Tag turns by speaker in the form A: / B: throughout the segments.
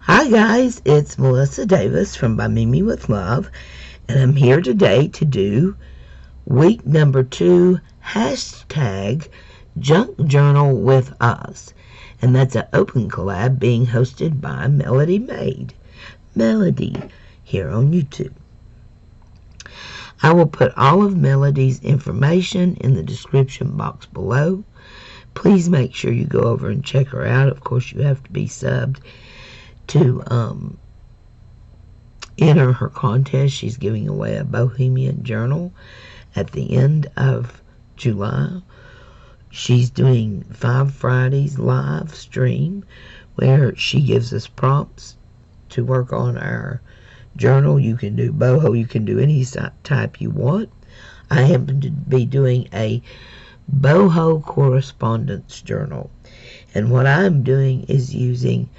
A: Hi guys, it's Melissa Davis from By Mimi with Love, and I'm here today to do week number 2 hashtag Junk Journal with Us, and that's an open collab being hosted by Melody here on YouTube. I will put all of Melody's information in the description box below. Please make sure you go over and check her out. Of course, you have to be subbed to enter her contest. She's giving away a Bohemian journal at the end of July. She's doing 5 Fridays live stream where she gives us prompts to work on our journal. You can do BOHO, you can do any type you want. I happen to be doing a BOHO correspondence journal, and what I'm doing is using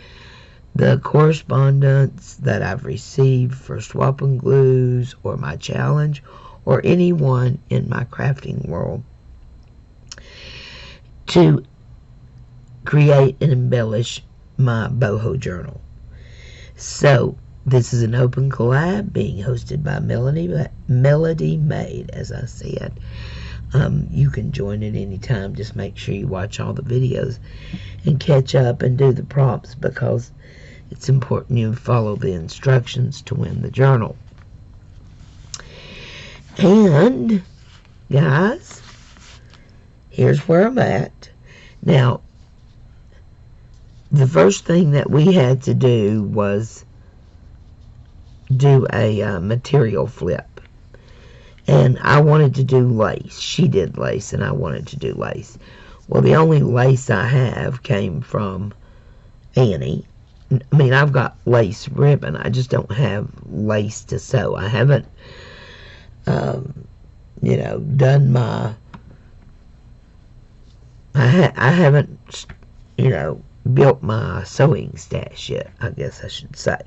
A: the correspondence that I've received for swap and glues or my challenge or anyone in my crafting world to create and embellish my BOHO journal. So this is an open collab being hosted by Melody Made, as I said. You can join at any time. Just make sure you watch all the videos and catch up and do the prompts, because it's important you follow the instructions to win the journal. And guys, here's where I'm at. Now, the first thing that we had to do was do a material flip. And I wanted to do lace. She did lace and I wanted to do lace. Well, the only lace I have came from Annie. I mean, I've got lace ribbon. I just don't have lace to sew. I haven't, done my, I haven't, built my sewing stash yet, I guess I should say.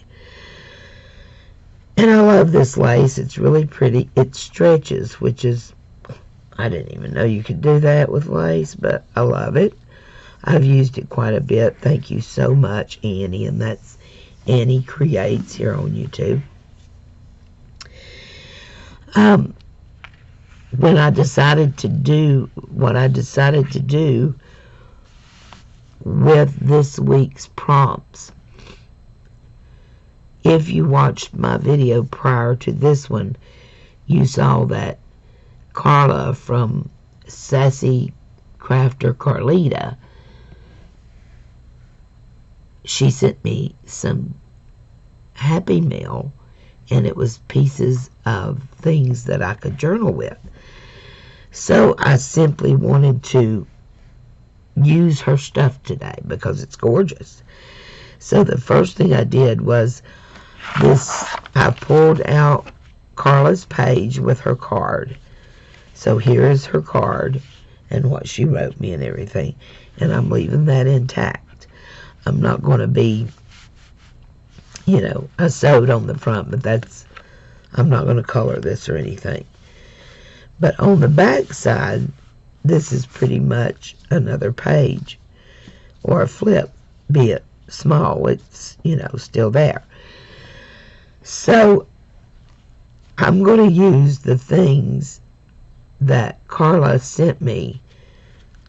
A: And I love this lace. It's really pretty. It stretches, which is, I didn't even know you could do that with lace, but I love it. I've used it quite a bit. Thank you so much, Annie. And that's Annie Creates here on YouTube. When I decided to do what I decided to do with this week's prompts, if you watched my video prior to this one, you saw that Carla from Sassy Crafter Carlita, she sent me some Happy Mail, and it was pieces of things that I could journal with. So I simply wanted to use her stuff today because it's gorgeous. So the first thing I did was I pulled out Carla's page with her card. So here is her card and what she wrote me and everything. And I'm leaving that intact. I'm not going to be, I sewed on the front, but I'm not going to color this or anything. But on the back side, this is pretty much another page or a flip, be it small, it's, still there. So I'm going to use the things that Carla sent me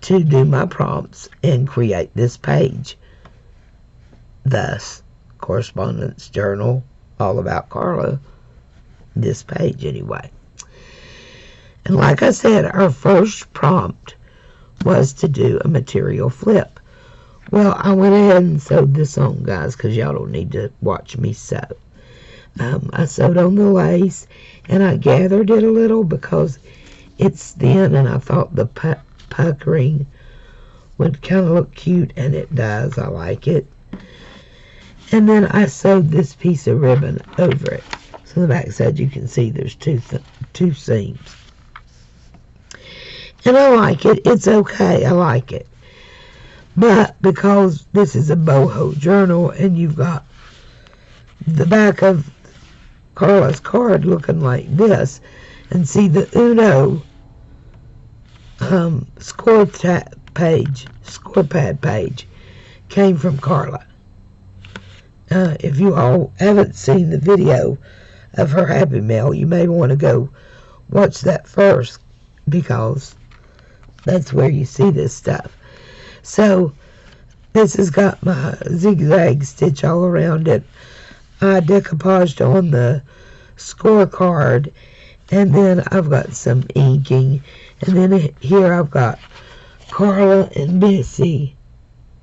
A: to do my prompts and create this page. Thus, correspondence journal, all about Carla, this page anyway. And like I said, our first prompt was to do a material flip. Well, I went ahead and sewed this on, guys, because y'all don't need to watch me sew. I sewed on the lace, and I gathered it a little because it's thin, and I thought the puckering would kind of look cute, and it does. I like it. And then I sewed this piece of ribbon over it. So the back side, you can see there's two seams. And I like it. It's okay. I like it. But because this is a BOHO journal, and you've got the back of Carla's card looking like this, and see the Uno score pad page came from Carla. If you all haven't seen the video of her Happy Mail, you may want to go watch that first, because that's where you see this stuff. So this has got my zigzag stitch all around it. I decoupaged on the scorecard, and then I've got some inking, and then here I've got Carla and Missy,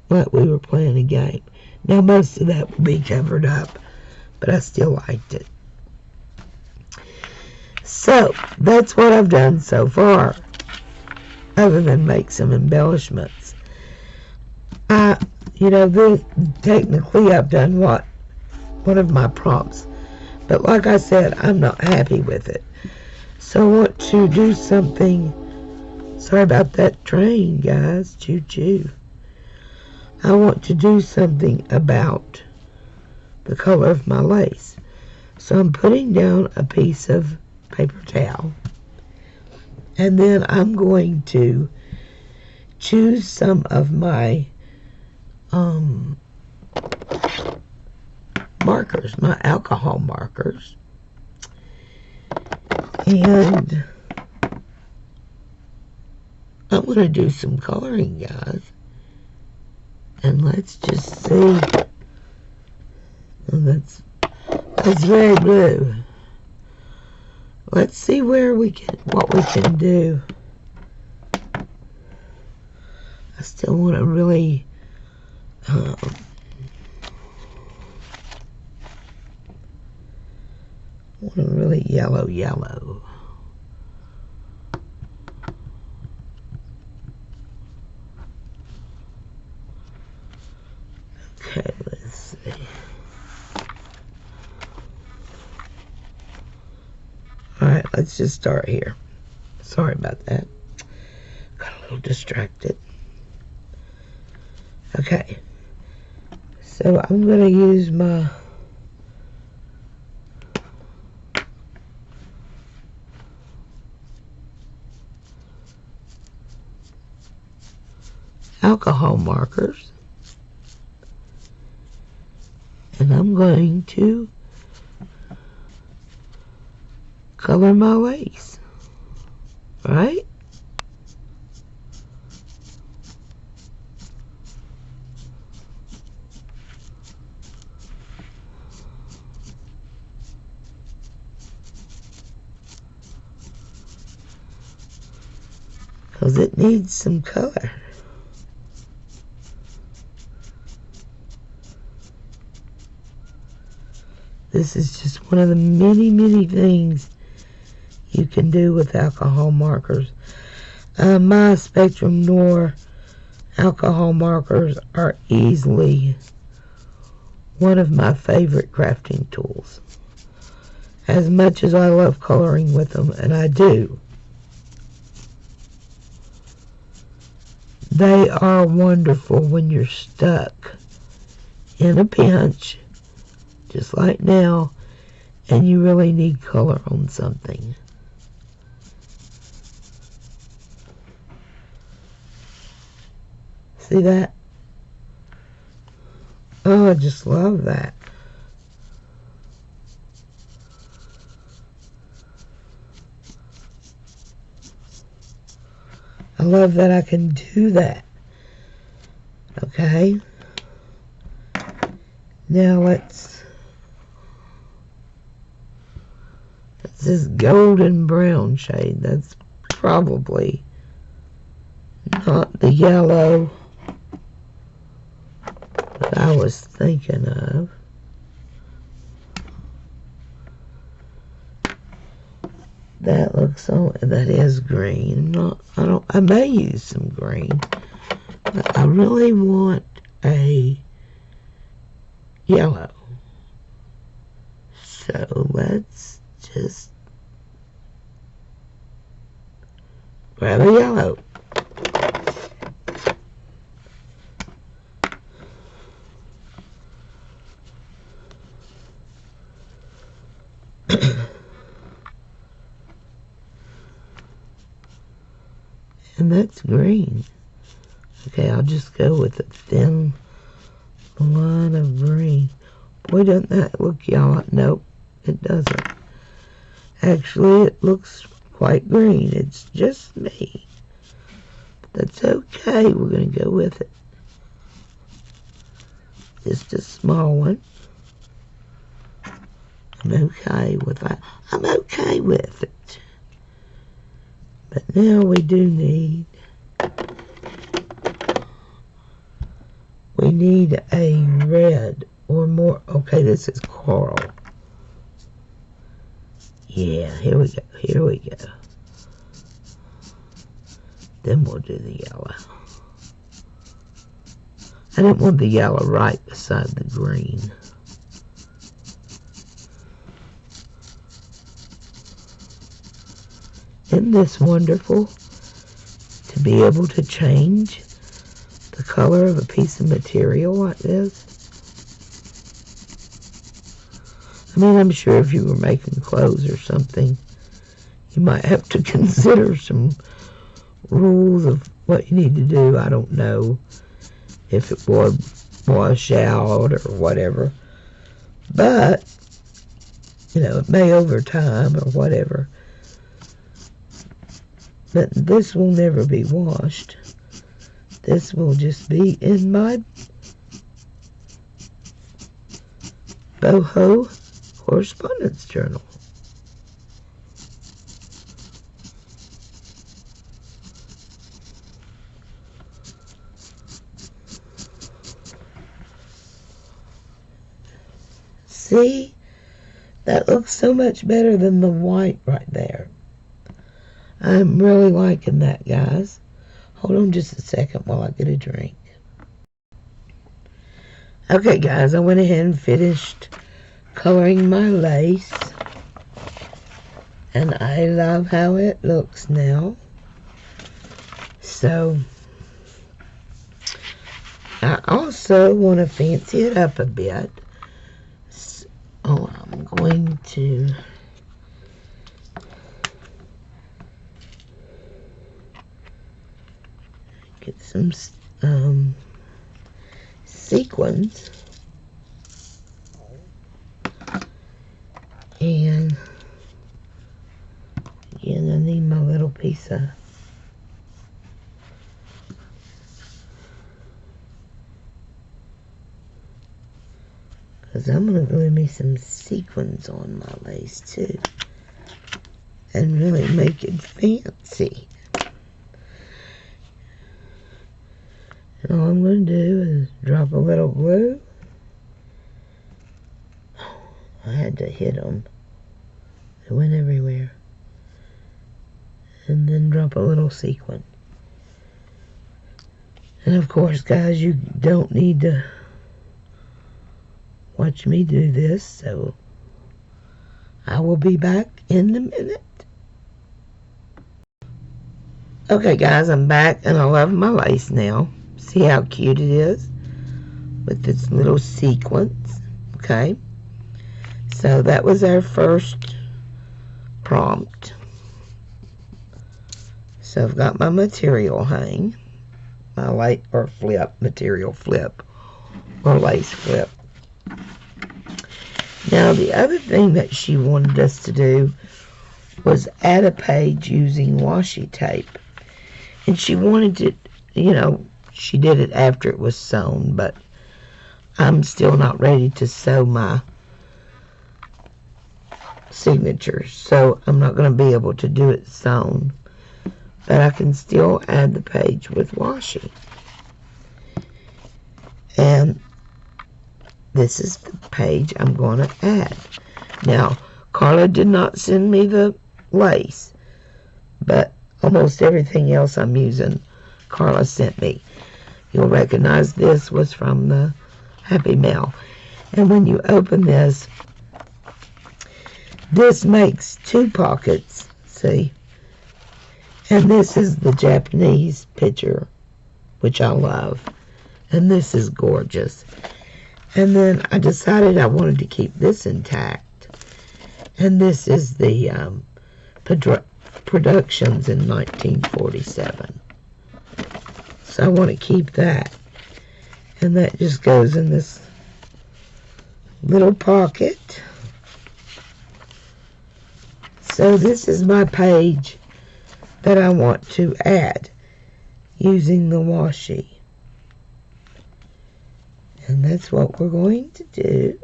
A: like we were playing a game. Now most of that will be covered up, but I still liked it. So that's what I've done so far, other than make some embellishments. Technically I've done one of my prompts, but like I said, I'm not happy with it. So I want to do something. Sorry about that train, guys. Choo choo. I want to do something about the color of my lace. So I'm putting down a piece of paper towel, and then I'm going to choose some of my markers, my alcohol markers, and I'm going to do some coloring, guys. And let's just see. Oh, that's very blue. Let's see what we can do. I still want to really yellow. Okay, let's see. Alright, let's just start here. Sorry about that. Got a little distracted. Okay. So I'm going to use my alcohol markers, and I'm going to color my lace, right? Because it needs some color. This is just one of the many things you can do with alcohol markers. My Spectrum Noir alcohol markers are easily one of my favorite crafting tools. As much as I love coloring with them, and I do, they are wonderful when you're stuck in a pinch, just like now, and you really need color on something. See that? Oh, I just love that. I love that I can do that. Okay. Now that's this golden brown shade. That's probably not the yellow that I was thinking of. That looks that is green. I may use some green, but I really want a yellow. So let's just grab a yellow. And that's green. Okay, I'll just go with a thin line of green. Boy, doesn't that look yellow? Nope, it doesn't. Actually, it looks quite green. It's just me. But that's okay. We're going to go with it. Just a small one. I'm okay with that. I'm okay with it. But now we do need... We need a red or more. Okay, this is coral. Yeah, here we go. Here we go. Then we'll do the yellow. I didn't want the yellow right beside the green. Isn't this wonderful? To be able to change the color of a piece of material like this. I mean, I'm sure if you were making clothes or something, you might have to consider some rules of what you need to do. I don't know if it would wash out or whatever. But, you know, it may over time or whatever. But this will never be washed. This will just be in my BOHO correspondence journal. See? That looks so much better than the white right there. I'm really liking that, guys. Hold on just a second while I get a drink. Okay, guys, I went ahead and finished coloring my lace. And I love how it looks now. So, I also want to fancy it up a bit. So, I'm going to... get some sequins, and again I need my little piece of because I'm going to glue me some sequins on my lace too and really make it fancy. And all I'm going to do is drop a little glue. I had to hit them. It went everywhere. And then drop a little sequin. And of course, guys, you don't need to watch me do this, so I will be back in a minute. Okay, guys, I'm back, and I love my lace now. See how cute it is with its little sequins. Okay, so that was our first prompt. So I've got my material hang, my light or flip, material flip or lace flip. Now the other thing that she wanted us to do was add a page using washi tape, and she wanted it, you know, she did it after it was sewn, but I'm still not ready to sew my signatures, so I'm not going to be able to do it sewn, but I can still add the page with washi. And this is the page I'm going to add. Now, Carla did not send me the lace, but almost everything else I'm using Carla sent me. You'll recognize this was from the Happy Mail. And when you open this, this makes two pockets, see? And this is the Japanese picture, which I love. And this is gorgeous. And then I decided I wanted to keep this intact. And this is the productions in 1947. So I want to keep that. And that just goes in this little pocket. So this is my page that I want to add using the washi. And that's what we're going to do.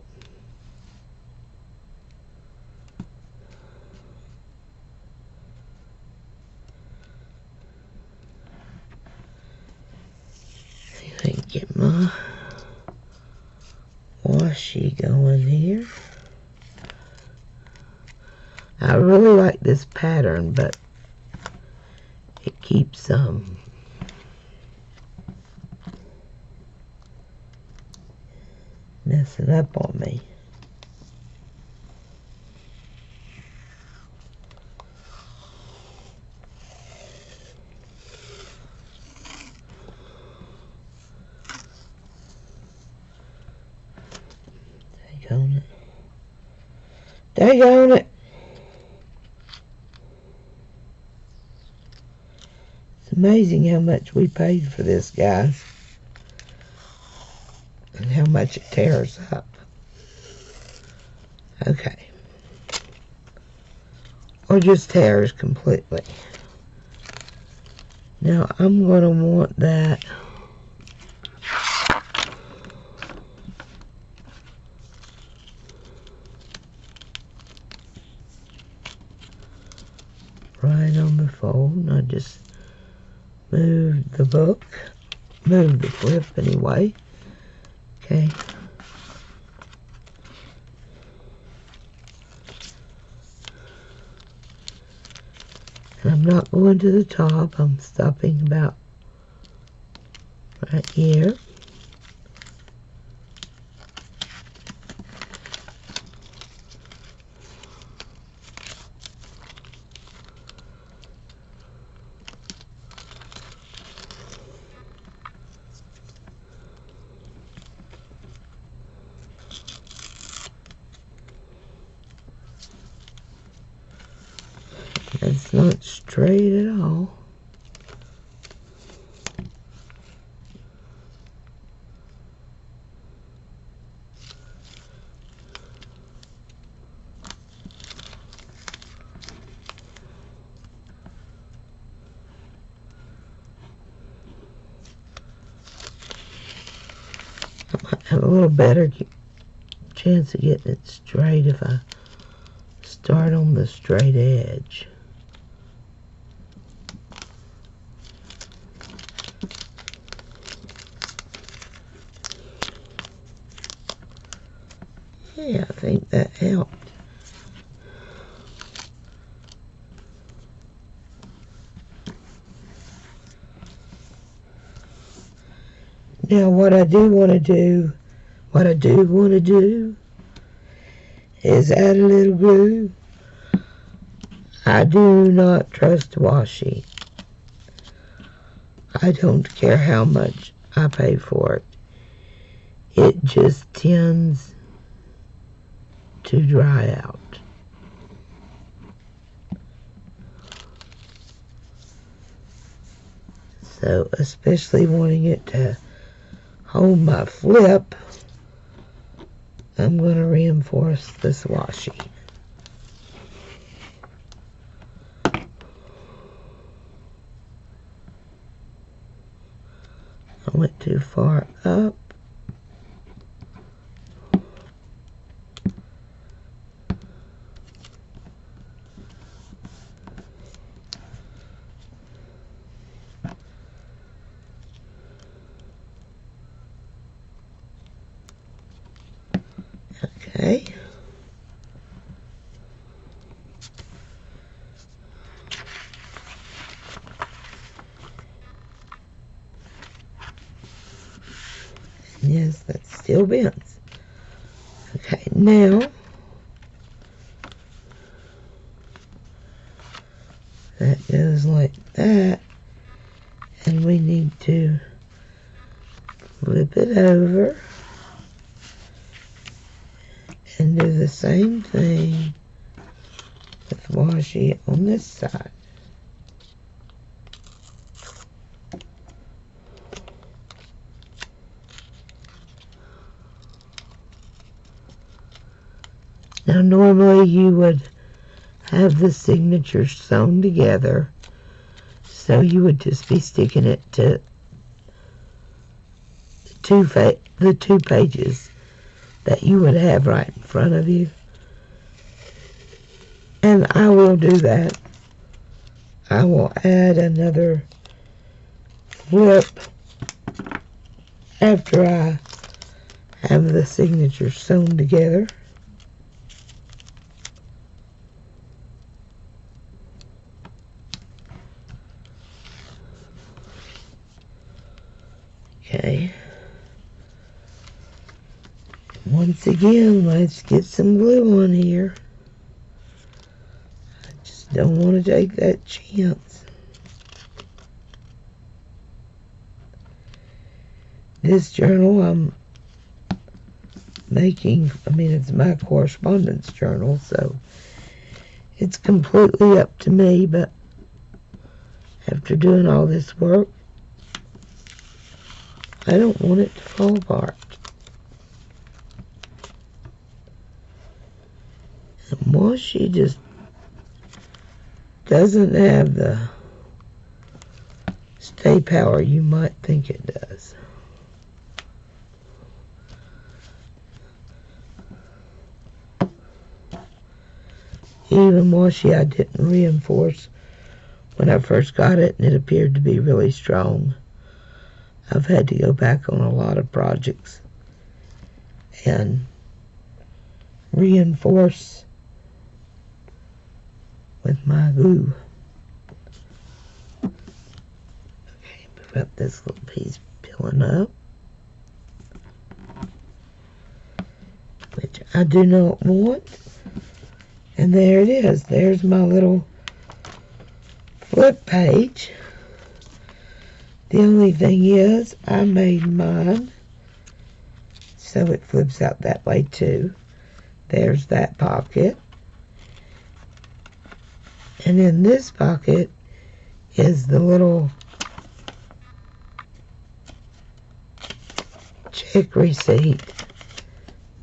A: See if I can get my washi going here. I really like this pattern, but it keeps messing up on me. Daggone it. Daggone it. It's amazing how much we paid for this, guys. And how much it tears up. Okay. Or just tears completely. Now I'm going to want that right on the fold. And I just move the book, move the flip anyway. Okay. And I'm not going to the top. I'm stopping about right here. It's not straight at all. I might have a little better chance of getting it straight if I start on the straight edge. Yeah, I think that helped. Now what I do want to do is add a little glue. I do not trust washi. I don't care how much I pay for it. It just tends to dry out. So, especially wanting it to hold my flip, I'm going to reinforce this washi. I went too far up. Okay. Yes, that still bends. Okay, now that goes like that, and we need to flip it over and do the same thing with washi on this side. Now normally you would have the signatures sewn together, so you would just be sticking it to the two pages that you would have right in front of you. And I will do that. I will add another flip after I have the signatures sewn together. Okay. Once again, let's get some glue on here. I just don't want to take that chance. This journal I'm making, it's my correspondence journal, so it's completely up to me, but after doing all this work, I don't want it to fall apart. And washi just doesn't have the stay power you might think it does. Even washi I didn't reinforce when I first got it, and it appeared to be really strong. I've had to go back on a lot of projects and reinforce with my glue. Okay, move up this little piece peeling up, which I do not want. And there it is. There's my little flip page. The only thing is, I made mine so it flips out that way too. There's that pocket. And in this pocket is the little check receipt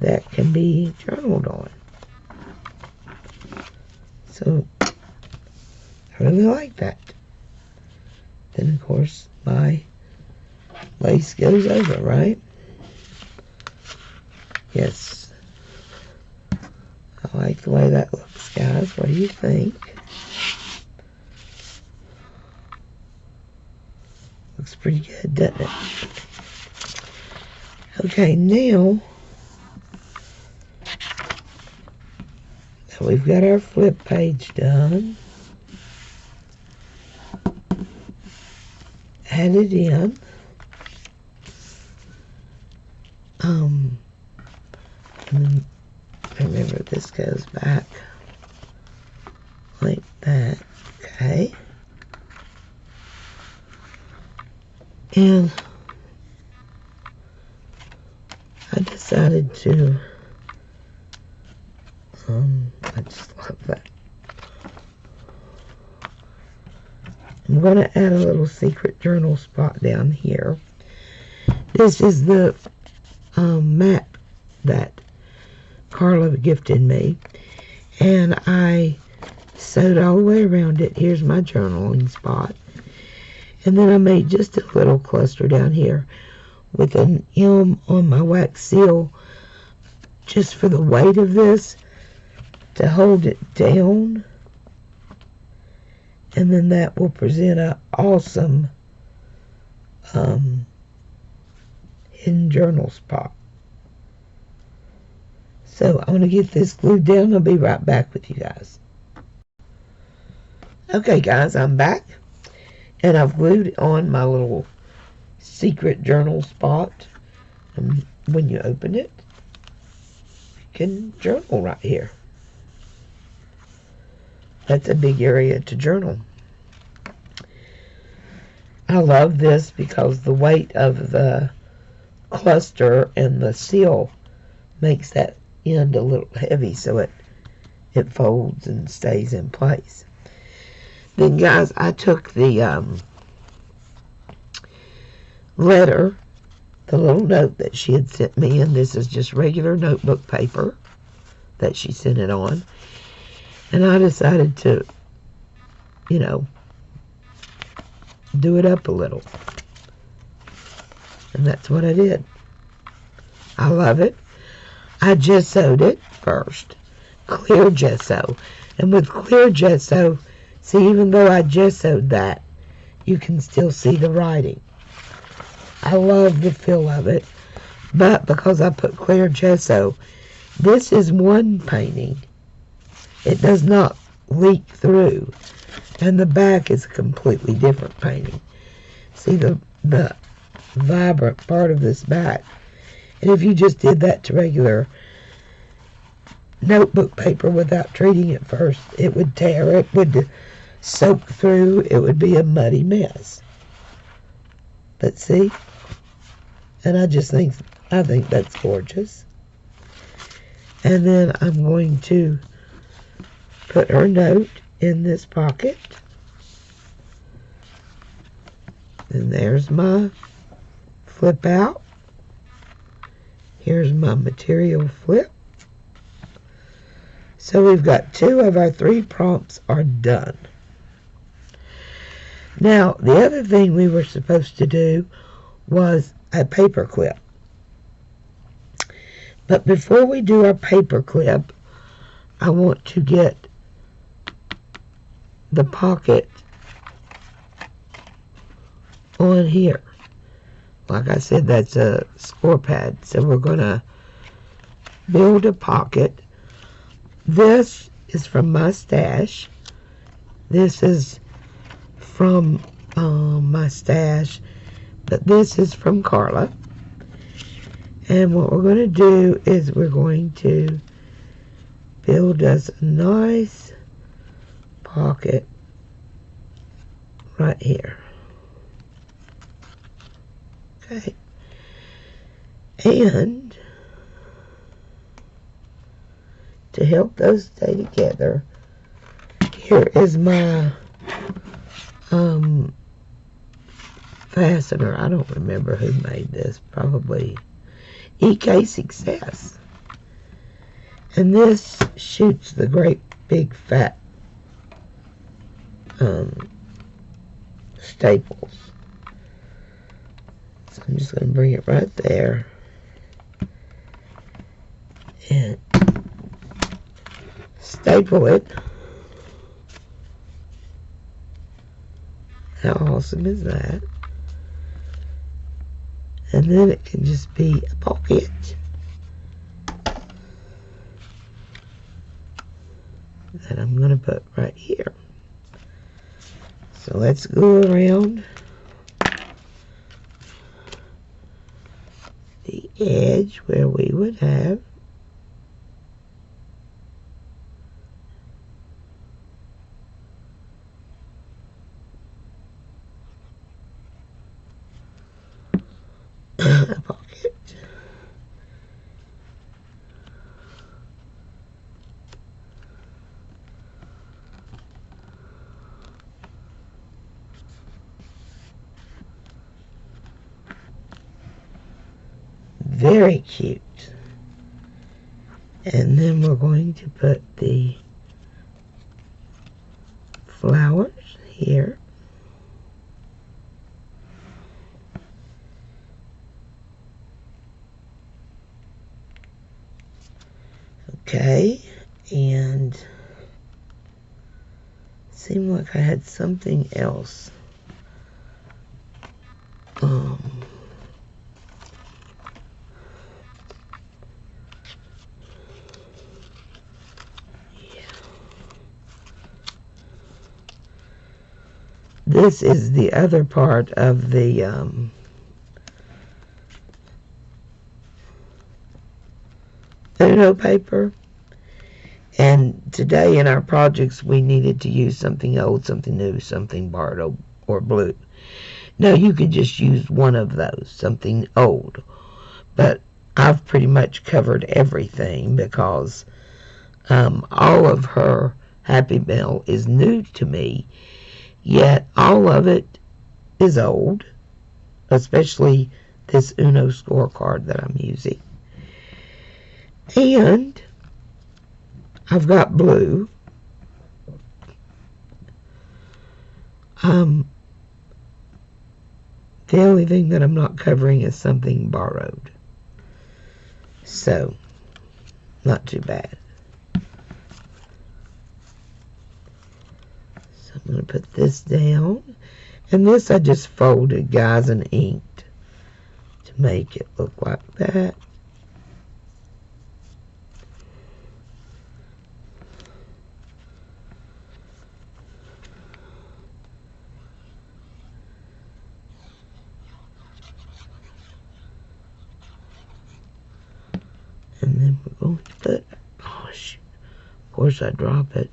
A: that can be journaled on. So, I really like that. Then, of course, my lace goes over, right? Yes. I like the way that looks, guys. What do you think? Looks pretty good, doesn't it? Okay, now we've got our flip page done. Add it in. And then remember this goes back like that. Okay. And I decided to I just love that. I'm going to add a little secret journal spot down here. This is the map that Carla gifted me, and I sewed all the way around it. Here's my journaling spot, and then I made just a little cluster down here with an M on my wax seal just for the weight of this, to hold it down, and then that will present an awesome hidden journal spot. So I'm going to get this glued down. I'll be right back with you guys. Okay guys, I'm back, and I've glued on my little secret journal spot, and when you open it, you can journal right here. That's a big area to journal. I love this because the weight of the cluster and the seal makes that end a little heavy, so it folds and stays in place. Then guys, I took the letter, the little note that she had sent me, and this is just regular notebook paper. that she sent it on. And I decided to, you know, do it up a little. And that's what I did. I love it. I gessoed it first. Clear gesso. And with clear gesso, see, even though I gessoed that, you can still see the writing. I love the feel of it. But because I put clear gesso, this is one painting. It does not leak through. And the back is a completely different painting. See the vibrant part of this back. And if you just did that to regular notebook paper without treating it first, it would tear, it would soak through, it would be a muddy mess. But see? And I think that's gorgeous. And then I'm going to put her note in this pocket. And there's my flip out. Here's my material flip. So we've got 2 of our 3 prompts are done. Now, the other thing we were supposed to do was a paper clip. But before we do our paper clip, I want to get the pocket on here. Like I said, that's a score pad. So we're going to build a pocket. This is from my stash. This is from my stash. But this is from Carla. And what we're going to do is we're going to build us a nice pocket right here. Okay. And to help those stay together, here is my fastener. I don't remember who made this. Probably EK Success. And this shoots the great big fat staples. So I'm just going to bring it right there and staple it. How awesome is that? And then it can just be a pocket. That I'm going to put right here. So let's go around the edge where we would have a pocket. Very cute. And then we're going to put the flowers here. Okay, and it seemed like I had something else. This is the other part of the Uno paper. And today in our projects we needed to use something old, something new, something borrowed or blue. Now you could just use one of those, something old. But I've pretty much covered everything because all of her Happy Mail is new to me. Yet all of it is old, especially this Uno scorecard that I'm using. And I've got blue. The only thing that I'm not covering is something borrowed. So, not too bad. So I'm going to put this down. And this I just folded, guys, and inked to make it look like that. And then we're going to put, oh shoot, of course I drop it.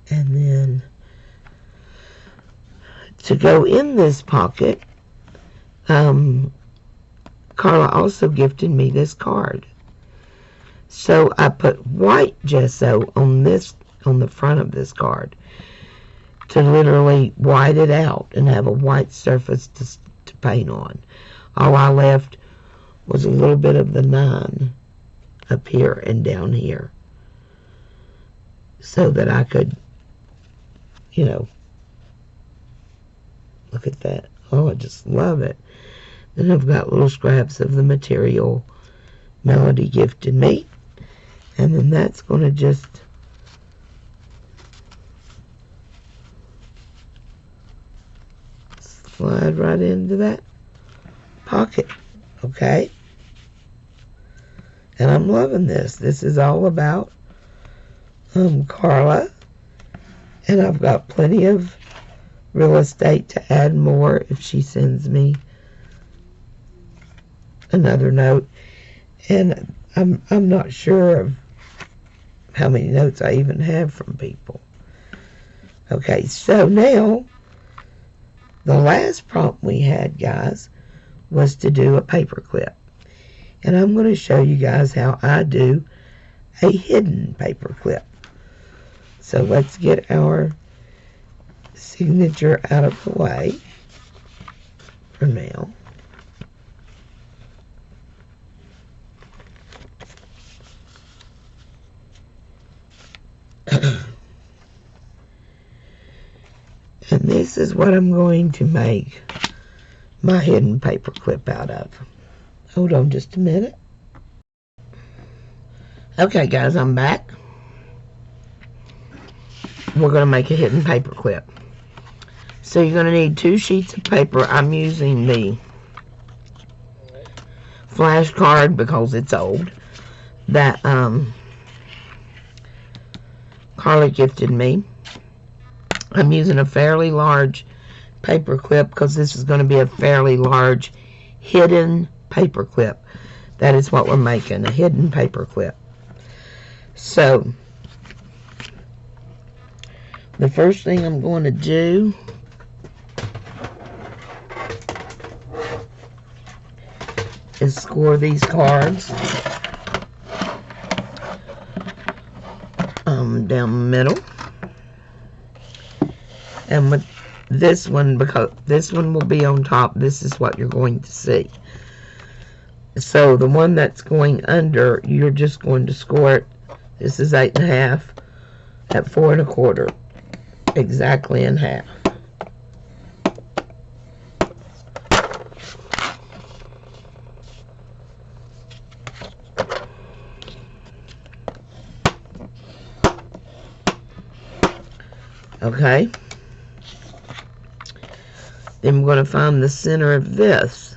A: And then to go in this pocket, Carla also gifted me this card. So I put white gesso on the front of this card to literally white it out and have a white surface to paint on. All I left was a little bit of the 9 up here and down here so that I could, you know, look at that. Oh, I just love it. Then I've got little scraps of the material Melody gifted me. And then that's going to just slide right into that pocket. Okay? And I'm loving this. This is all about Carla. And I've got plenty of real estate to add more if she sends me another note. And I'm not sure of how many notes I even have from people. Okay, so now the last prompt we had, guys, was to do a paper clip. And I'm going to show you guys how I do a hidden paper clip. So let's get our signature out of the way for now. And this is what I'm going to make my hidden paper clip out of. Hold on just a minute. Okay, guys, I'm back. We're going to make a hidden paper clip. So you're going to need 2 sheets of paper. I'm using the flash card because it's old that Carla gifted me. I'm using a fairly large paper clip because this is going to be a fairly large hidden paper clip. That is what we're making, a hidden paper clip. So the first thing I'm going to do is score these cards down the middle. And with this one, because this one will be on top, this is what you're going to see. So the one that's going under, you're just going to score it. This is 8.5 at 4 1/4, exactly in half. Okay. Then we're going to find the center of this.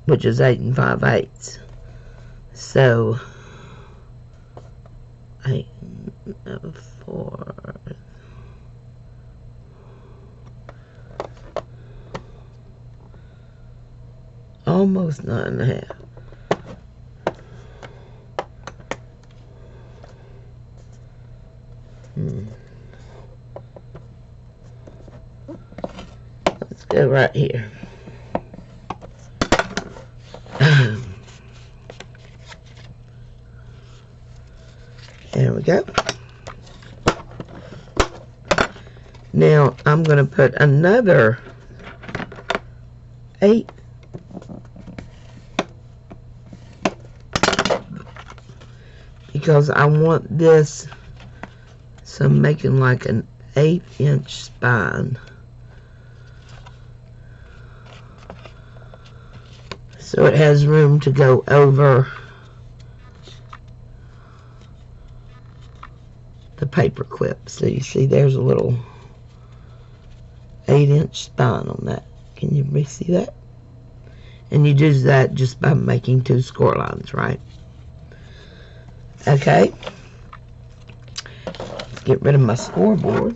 A: Which is 8 5/8. So 8 4. Almost 9 1/2. go right here. There we go. Now I'm going to put another 8 because I want this, so I'm making like an 1/8" spine. So it has room to go over the paper clip. So you see there's a little 8" spine on that. Can you see that? And you do that just by making 2 score lines, right? Okay. Let's get rid of my scoreboard.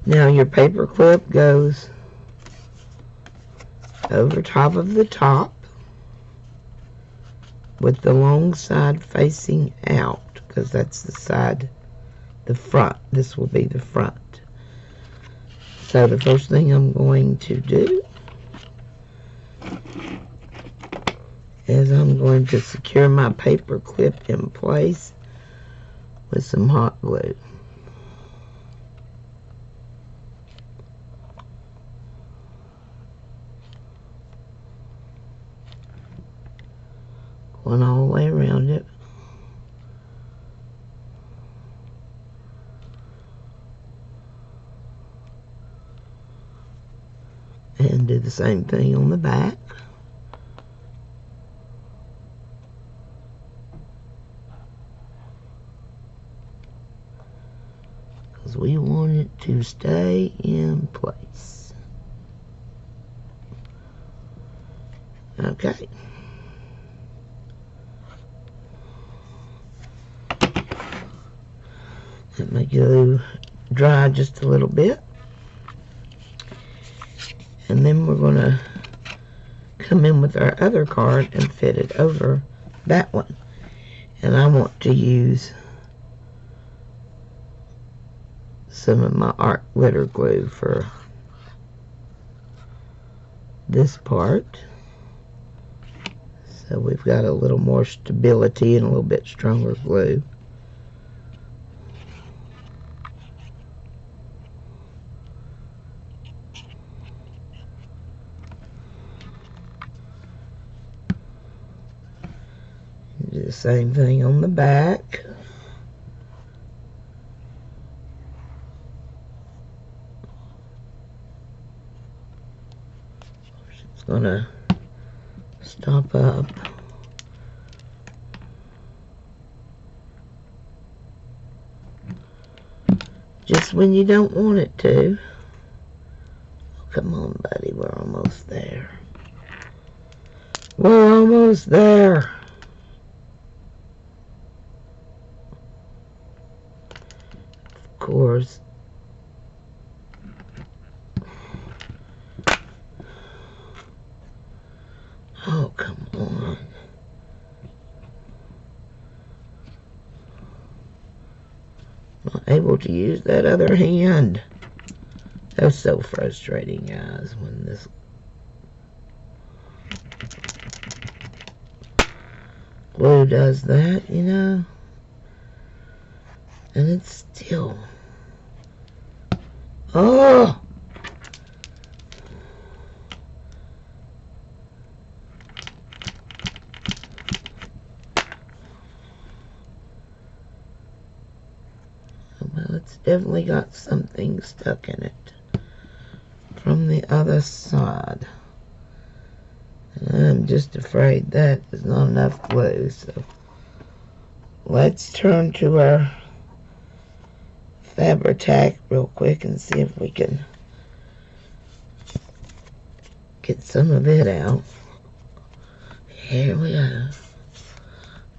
A: Now your paper clip goes over top of the top with the long side facing out, because that's the side, the front. This will be the front. So the first thing I'm going to do is I'm going to secure my paper clip in place with some hot glue. Going all the way around it. And do the same thing on the back. Because we want it to stay in place. Okay. Let my glue dry just a little bit. And then we're going to come in with our other card and fit it over that one. And I want to use some of my art glitter glue for this part. So we've got a little more stability and a little bit stronger glue. Do the same thing on the back. It's gonna stop up. Just when you don't want it to. Oh, come on, buddy, we're almost there. We're almost there. Of course. Oh, come on. Not able to use that other hand. That was so frustrating, guys, when this glue does that, you know. And it's still... Oh! Well, it's definitely got something stuck in it from the other side. And I'm just afraid that there's not enough glue, so let's turn to our Fabri-Tac real quick and see if we can get some of it out. Here we go.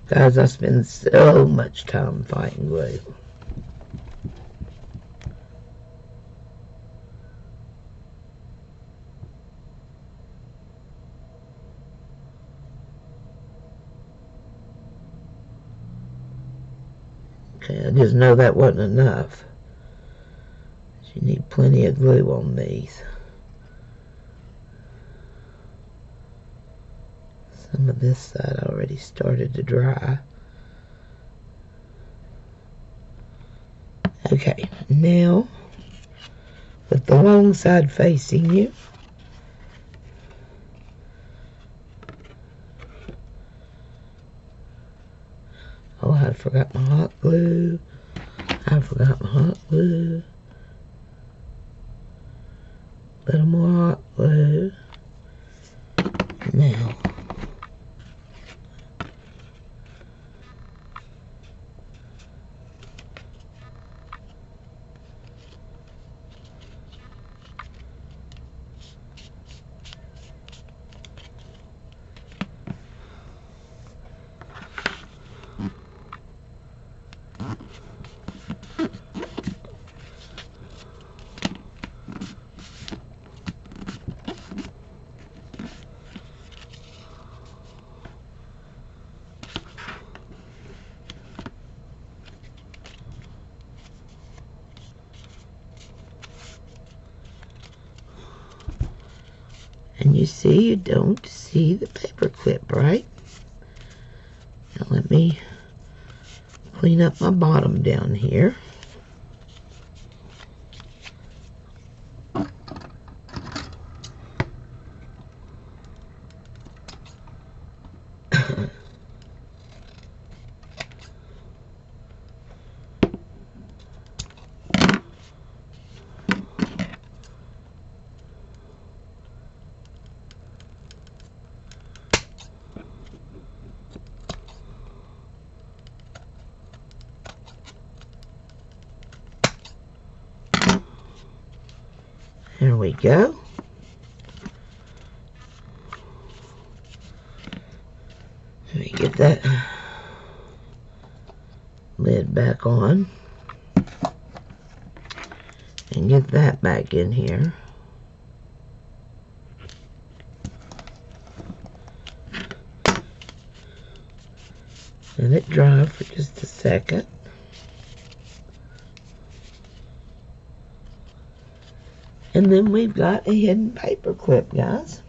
A: Guys, I spend so much time fighting glue. Okay, I just know that wasn't enough. You need plenty of glue on these. Some of this side already started to dry. Okay, now with the long side facing you, oh, I forgot my hot glue. I forgot my hot glue. A little more hot glue. Now, and you see, you don't see the paper clip, right? Now let me clean up my bottom down here. There we go. Let me get that lid back on and get that back in here. Let it dry for just a second. And then we've got a hidden paper clip, guys.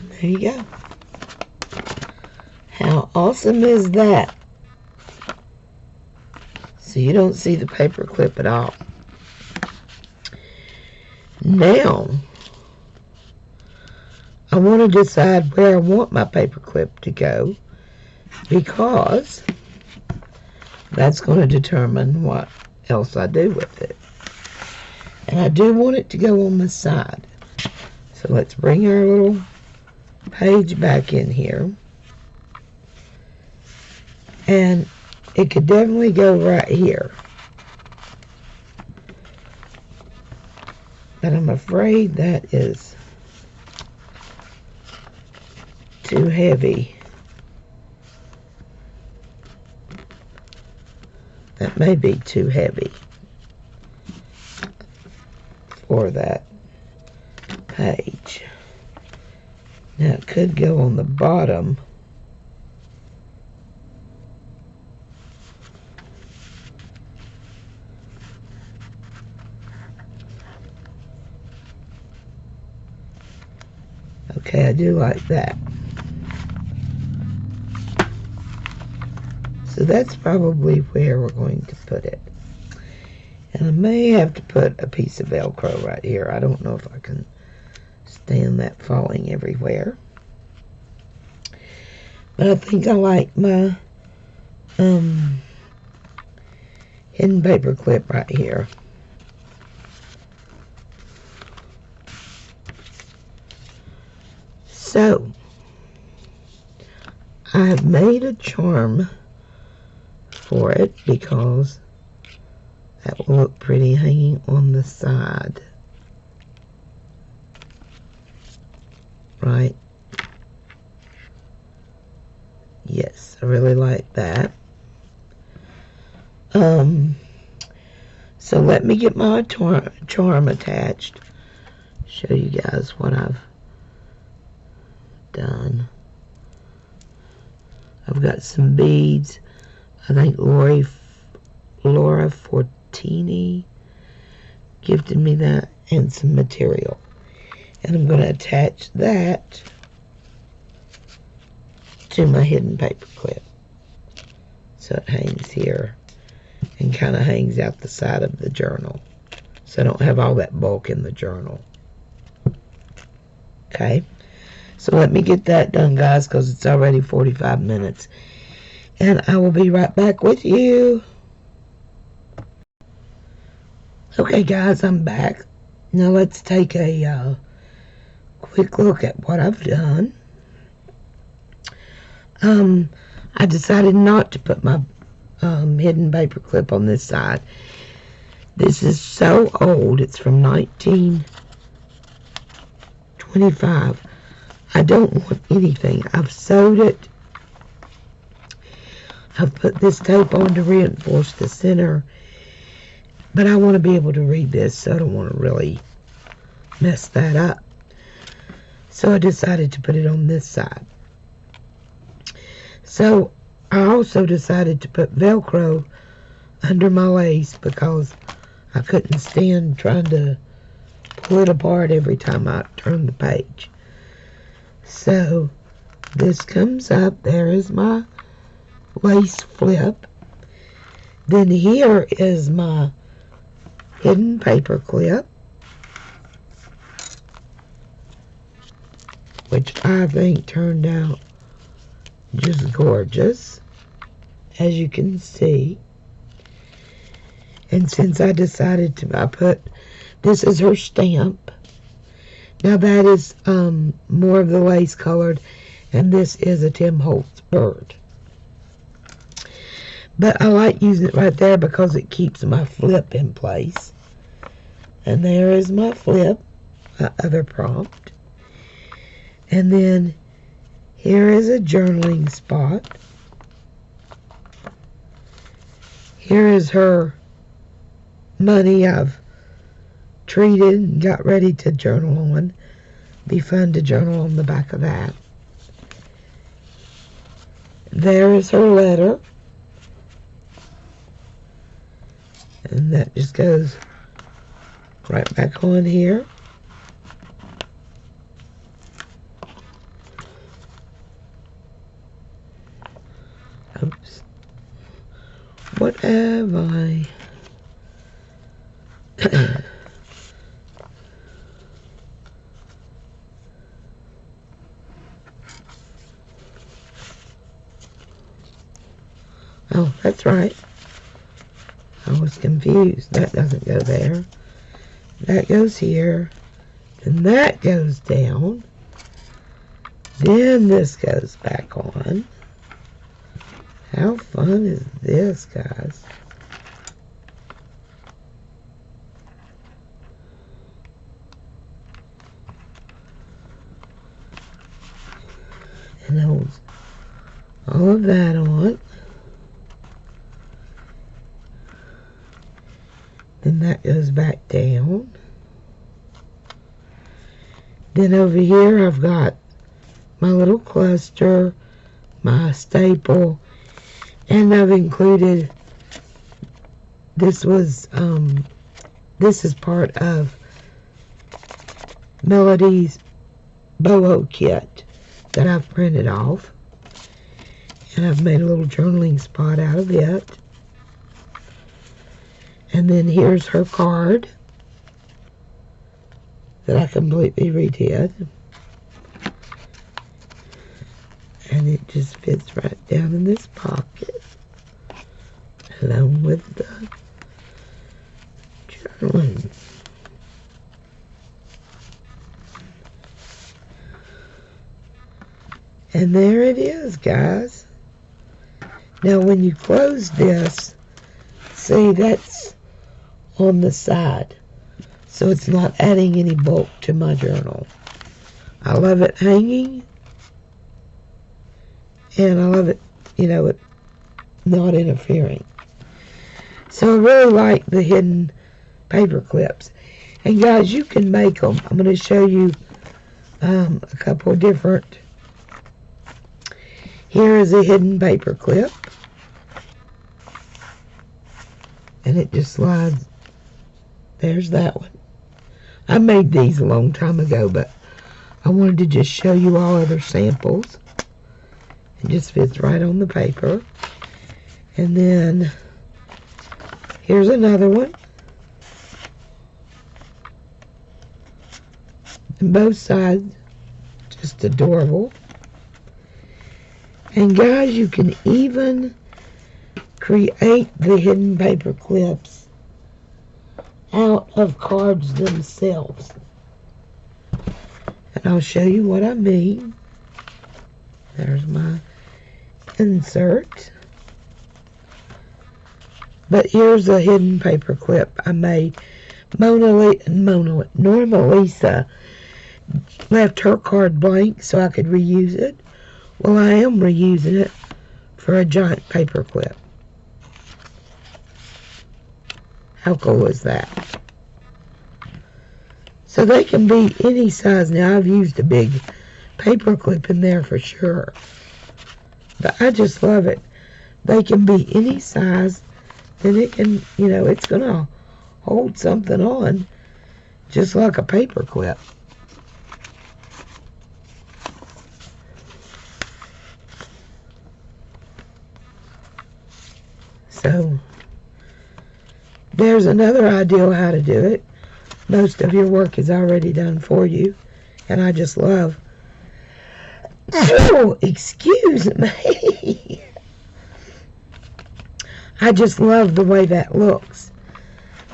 A: There you go. How awesome is that? So you don't see the paper clip at all. Now, I want to decide where I want my paper clip to go, because that's going to determine what else I do with it. And I do want it to go on the side. So let's bring our little page back in here. And it could definitely go right here. But I'm afraid that is too heavy. That may be too heavy for that page. Now it could go on the bottom. Okay, I do like that. So that's probably where we're going to put it. And I may have to put a piece of Velcro right here. I don't know if I can stand that falling everywhere. But I think I like my hidden paper clip right here. So, I have made a charm for it because that will look pretty hanging on the side. Right? Yes, I really like that. So let me get my charm attached. Show you guys what I've done. I've got some beads. I think Laura Fortini gifted me that, and some material. And I'm going to attach that to my hidden paper clip. So it hangs here and kind of hangs out the side of the journal. So I don't have all that bulk in the journal. Okay. So let me get that done, guys, because it's already 45 minutes. And I will be right back with you. Okay, guys, I'm back. Now let's take a quick look at what I've done. I decided not to put my hidden paper clip on this side. This is so old. It's from 1925. I don't want anything. I've sewed it. I've put this tape on to reinforce the center. But I want to be able to read this, so I don't want to really mess that up. So I decided to put it on this side. So I also decided to put Velcro under my lace because I couldn't stand trying to pull it apart every time I turned the page. So this comes up. There is my lace flip. Then here is my hidden paper clip, which I think turned out just gorgeous, as you can see. And since I decided to, I put, this is her stamp. Now that is more of the lace colored, and this is a Tim Holtz bird. But I like using it right there because it keeps my flip in place. And there is my flip, my other prompt. And then here is a journaling spot. Here is her money I've treated and got ready to journal on. Be fun to journal on the back of that. There is her letter. And that just goes right back on here. Oops. What have I? Oh, that's right. I was confused. That doesn't go there. That goes here. And that goes down. Then this goes back on. How fun is this, guys? And holds all of that on. Then that goes back down. Then over here I've got my little cluster, my staple, and I've included, this is part of Melody's BOHO kit that I've printed off. And I've made a little journaling spot out of it. And then here's her card that I completely redid. And it just fits right down in this pocket, along with the journaling. And there it is, guys. Now when you close this, see, that's on the side, so it's not adding any bulk to my journal. I love it hanging, and I love it, it not interfering. So I really like the hidden paper clips. And guys, you can make them. I'm going to show you a couple of different Here is a hidden paper clip. And it just slides. There's that one. I made these a long time ago, but I wanted to just show you all other samples. It just fits right on the paper. And then here's another one. And both sides, just adorable. And guys, you can even create the hidden paper clips out of cards themselves. And I'll show you what I mean. There's my insert. But here's a hidden paper clip I made. Norma Lisa left her card blank so I could reuse it. Well, I am reusing it for a giant paper clip. How cool is that? So they can be any size. Now, I've used a big paper clip in there for sure. But I just love it. They can be any size. Then it can, you know, it's going to hold something on just like a paper clip. So, there's another idea how to do it. Most of your work is already done for you. And I just love... Oh, excuse me. I just love the way that looks.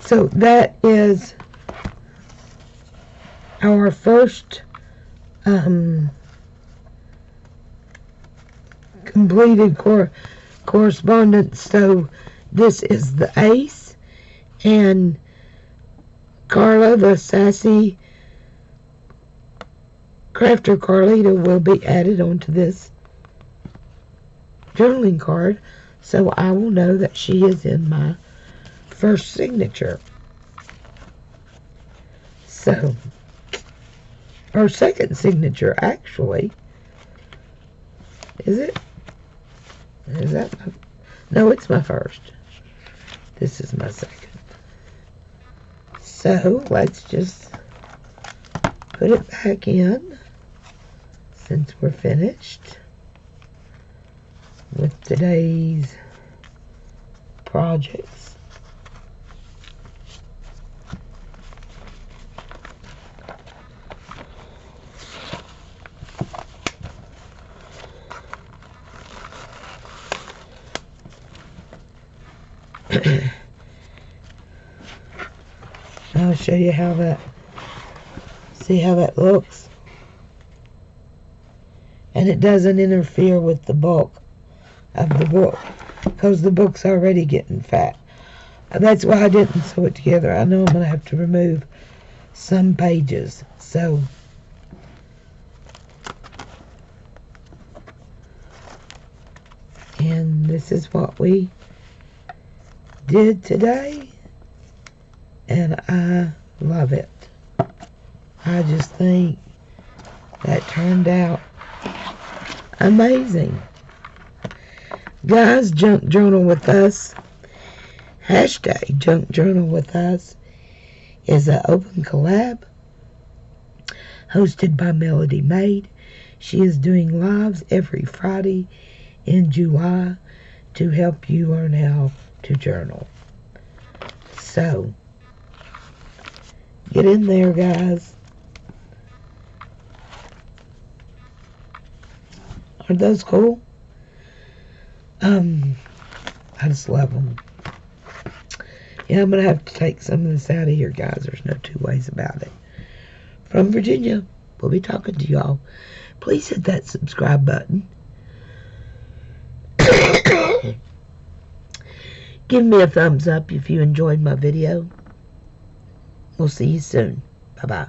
A: So that is our first completed correspondence. So this is the ace, and Carla, the sassy crafter Carlita, will be added onto this journaling card, so I will know that she is in my first signature. So, or second signature, actually. Is it? Is that my... No, it's my first. This is my second. So, let's just put it back in since we're finished with today's projects. I'll show you how that, see how that looks. And it doesn't interfere with the bulk of the book, because the book's already getting fat. That's why I didn't sew it together. I know I'm going to have to remove some pages. So, and this is what we did today, and I love it. I just think that turned out amazing. Guys, Junk Journal with Us, hashtag Junk Journal with Us, is an open collab hosted by Melody Maid. She is doing lives every Friday in July to help you learn how to journal. So, get in there, guys. Aren't those cool? I just love them. Yeah, I'm going to have to take some of this out of here, guys. There's no two ways about it. From Virginia, we'll be talking to y'all. Please hit that subscribe button. Give me a thumbs up if you enjoyed my video. We'll see you soon. Bye-bye.